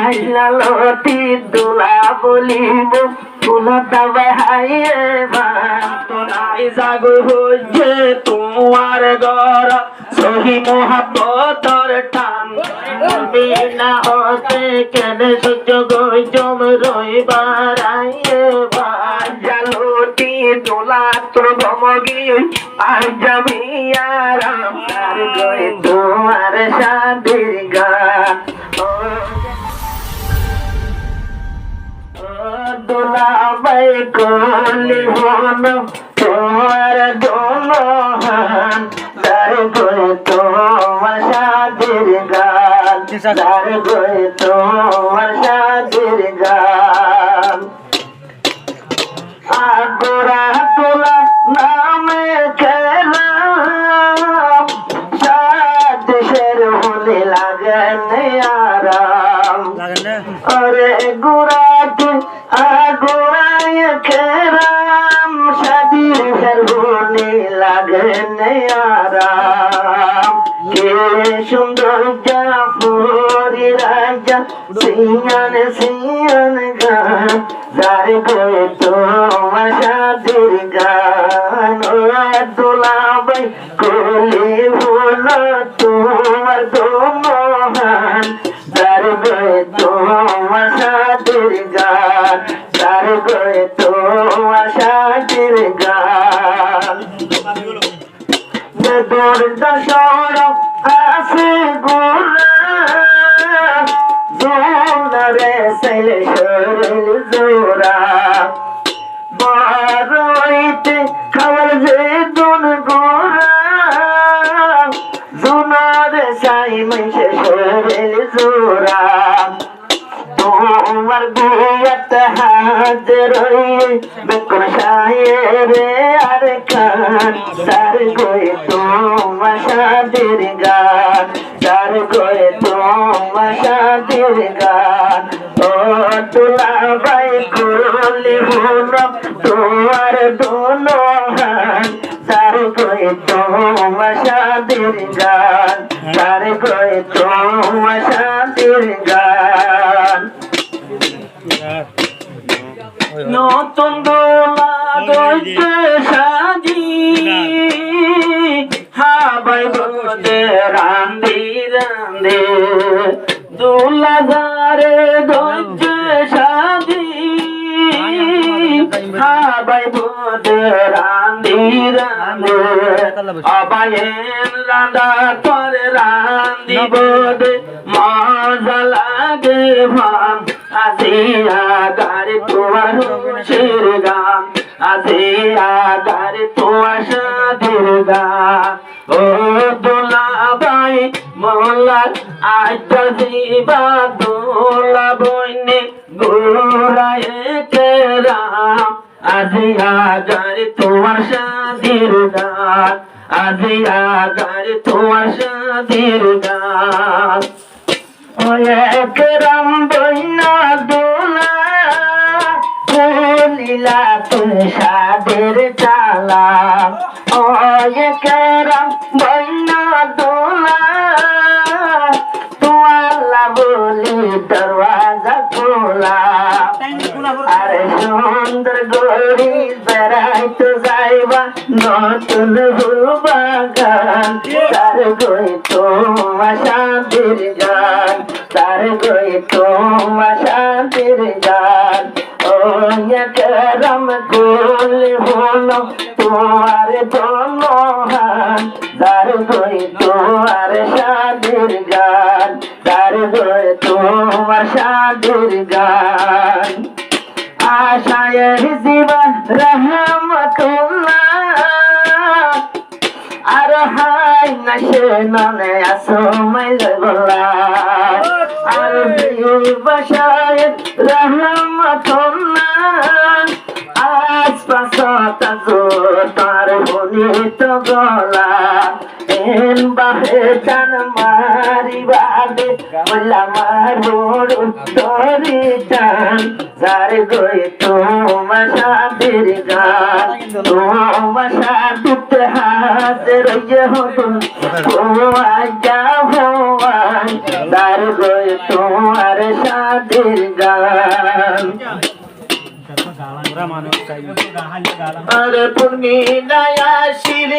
আইলালতি দোলা বলিব ফুলতা বাহাইয়ে ভাই জাগো হইছে তোমার ঘর সহি মোহাব্বতর টান বিনা হতে কেন সহ্য গই জম রইবার আইয়ে ভাই জালতি দোলা তোর ভমগি আই যাবি আরাম আর গই তোমার শাদির গান দোলা বাই কলি হন তোমার দোনো হান দার গই তোমার শাদির গান দার গই তোমার শাদির গান আগোরা দোলা নামে খেলাম সাদেশের হলে লাগেন আরাম अरे गुराके आगोराय खेराम शादी घर होने लगने आराम के सुंदर जाफरी राजा सियान सियान गान जारे गए तो शादिर गान दुला भाई कोली बोलो तुम्हार दोनों हान जारे गए তোমার শাদির গান তার গয়ে তোমার শাদির গান দৌড় সড়ক আছে গোলা জোরে সেলে শরীর জোড়া বড়ইতে খাবার যে দুন গোড়া জোনার সাই মেশে শরীর জোড়া তোমার বিয়াত হাজির বেকুন শায়েরে আর খান তার গয়ে তোমার শাদির গান তার গয়ে তোমার শাদির গান ও তুলা বাই করলি হল তোমার দোনো হান তার গয়ে তোমার শাদির গান তার গয়ে তোমার শাদির গান নতুন দোলা গইতে সাজি হাবাই বদে রান্দি রান্দে দোলা যারে গইতে সাজি হাবাই বদে রান্দি রান্দে আবায়েন রান্দা করে রান্দি বদে মজা লাগে ভান আসিয়া গারে তোমার হুশের গান আসিয়া গারে তোমার শাদির গান ও দোলা ভাই মোল্লা আজা জিবা দোলা বইনে গোরায় কেরাম আসিয়া গারে তোমার শাদির গান আসিয়া গারে তোমার শাদির গান একরাম বইনা দোলা লীলা তুম শাদের চালা ও একরাম বইনা দোলা তোয়ালা বলি দরওয়াজা খোলা আরে সুন্দর গরি বেড়াইতে যাইবা নতুন বাগান তার গই তোমার শাদির গান তার গই তোমার শাদির গান ও একরাম গোলে হলো তোমার দোনো হান তার গই তোমার শাদির গান তার গই তোমার শাদির গান আশায় জীবন রহমতুল্লাহ আর হাই নাশে নানে আসমাই বলা আর বাসায় রহমতুল্লাহ আজ পাশাতা তার বনিত গলা এন বাহে জান মারি বাদে বলা মারুর তোরি জান যার গই তোমার শাদির গান তোমার শাদিতে হাজির হতো ও আজা ভোয়ান তার গই তোমার শাদির গান अरे पुर्मी नया शिर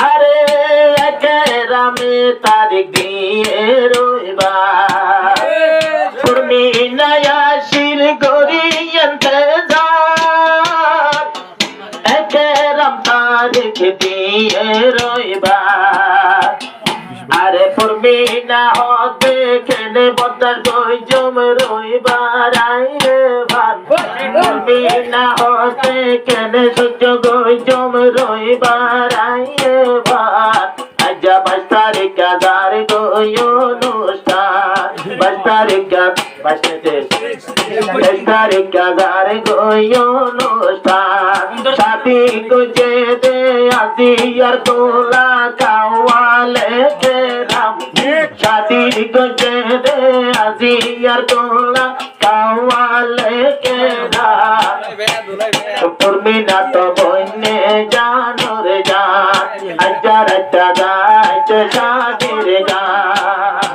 अरे रामे तारीख दिए रोइबा पुर्मी नया शिर गोरी राम तारीख दिए रोइबा अरे पुर्मी ना होते केने बदर कोई जम रोइबार आए भान पुर्मी ना होते केने सुजो कोई जम रोइबार आए भान आजा 22 तारीख हजार कोई अनुष्ठान 22 तारीख 22 तारीख हजार कोई अनुष्ठान शादी को जे दे आजी यार तोला कावाले के राम शादी को जे दे आजी यार तोला कावाले के राम पुर्मी ना तो बोने जानो रे जान हजार गाय शादी रे गान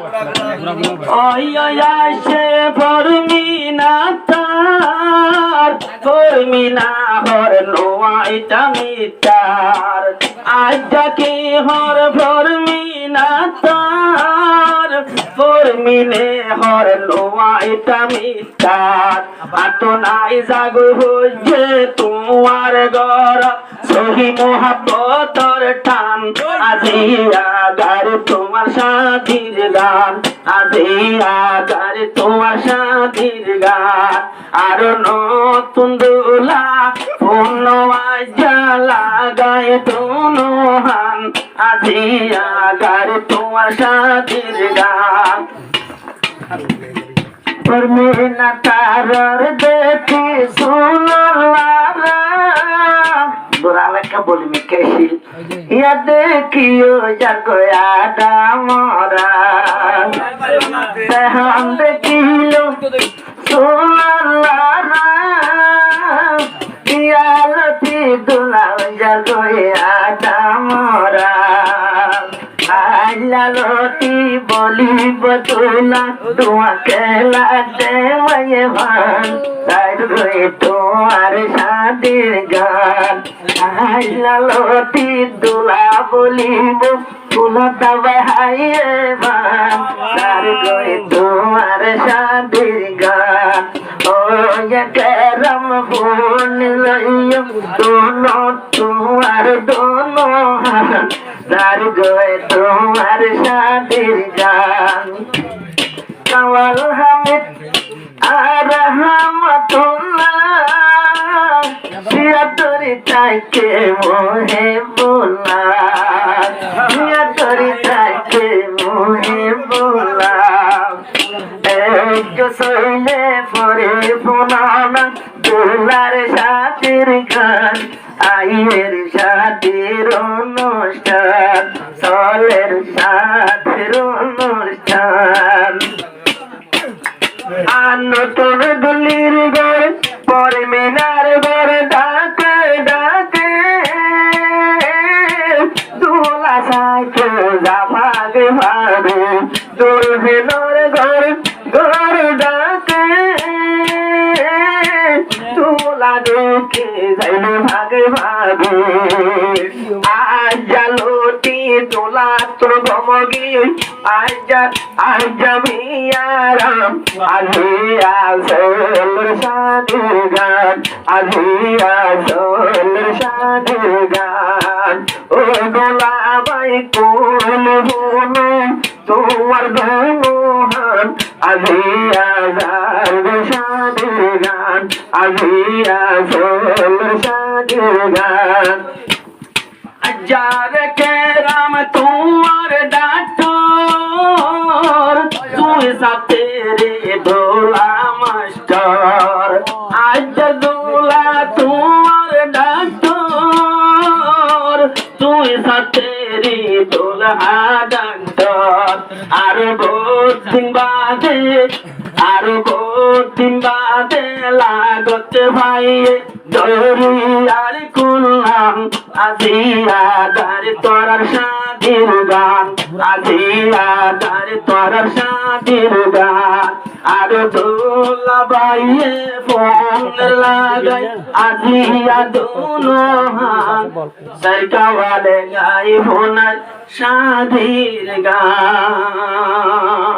ओय आशे पुर्मी ना तार पुर्मी ना हर लोआई टमिटार आजा की हर पुर्मी ना तार पुर्मी ने हर लोआई टमिटार आतो नाई जागो होजे तुम्हार घर सही मोहब्बतर टान আজিয়া গারে তোমার শাদির গান আজিয়া গারে তোমার শাদির গান আর নতুন দোলা পূর্ণ আজ্জালা গায়ে দোনো হান আজিয়া গারে তোমার শাদির গান परमीना तारर देखी सुनलारा बुराले का बोली में कैसी या देखियो जगया दामरा हम देखियो सुनलारा या लती दुला जगया दामरा लती बोली बतूना दुआ केला दे मये भान तार गए तुम्हारे शादिर गान लती दुला बोली बोला दबे हाये भान तार गए तुम्हारे शादिर गान ओ ये करम बोल लइयो दोनों तुम्हारे दोनों हाथ तार गए तुम्हार शादिर गान कवल हमिद रहमतुल्लाह सिया तोरी ताके मोहे बोला सिया तोरी ताके मोहे बोला एक सोइले परे फोनाना दुलार शादिर गान আইয়ের শাদির অনুষ্ঠান সলের শাদির অনুষ্ঠান নতুন দুলির ঘরে পরে মিনার ঘরে ডাকে ডাকে দোলা সাইকে যা ভাগে ভাগে দুলহের ঘরে ঘর ডাকে তোলা দেখে যাইলে ভাগে ভাগে আজা লটি তোলা তোর গমগি আজা মিয়ারাম আজি আসল শাদির গান আজি আসল শাদির গান ও দোলা বাই কোন হলো তোমার ধনুহান আজি আজার শাদির গান আজি আসল শাদির গান हजार के राम तुम्हार डाक्टर तू सा तेरे डोला मास्टर आज डोला तुम्हार डाक्टर तू सा तेरी डोला डॉक्टर अरे बहुत दिन बाद আর দিন বাদে লাগতে ভাই দরিয়ার কুলাম আজিয়া দার তোরার শাদির গান আজিয়া দার তোরার শাদির গান আর দোলা বাইয়ে ফোন লাগাই আজিয়া দুনো হাত সরকাওয়ালে গাই ফোনার শাদির গান।